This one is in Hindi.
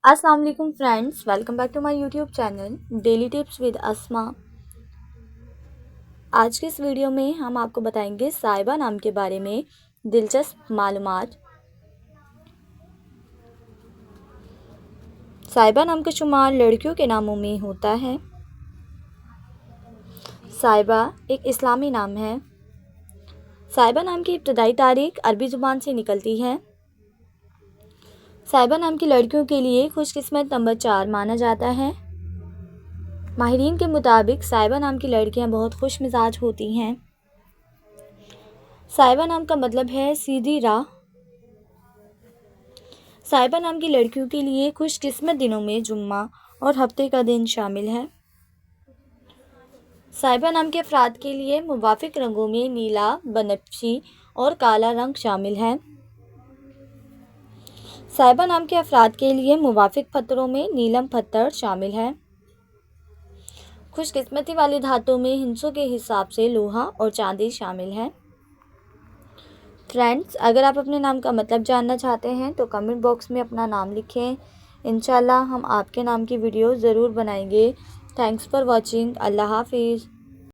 अस्सलाम वालेकुम friends, welcome back to my YouTube channel daily tips with Asma. आज के इस वीडियो में हम आपको बताएंगे साहिबा नाम के बारे में दिलचस्प मालूमात। साहिबा नाम का शुमार लड़कियों के नामों में होता है। साहिबा एक इस्लामी नाम है। साहिबा नाम की इब्तदाई तारीख अरबी ज़ुबान से निकलती है। साहिबा नाम की लड़कियों के लिए खुशकिस्मत नंबर 4 माना जाता है। माहिरीन के मुताबिक साहिबा नाम की लड़कियां बहुत खुश मिजाज होती हैं। साहिबा नाम का मतलब है सीधी राह। साहिबा नाम की लड़कियों के लिए खुशकिस्मत दिनों में जुम्मा और हफ्ते का दिन शामिल है। साहिबा नाम के अफराद के लिए मुवाफिक रंगों में नीला, बनफशी और काला रंग शामिल है। साहिबा नाम के अफराद के लिए मुवाफिक पत्थरों में नीलम पत्थर शामिल है। खुशकिस्मती वाली धातुओं में हिंसों के हिसाब से लोहा और चांदी शामिल है। फ्रेंड्स, अगर आप अपने नाम का मतलब जानना चाहते हैं तो कमेंट बॉक्स में अपना नाम लिखें। इंशाल्लाह हम आपके नाम की वीडियो ज़रूर बनाएंगे। Thanks for watching. अल्लाह हाफिज़।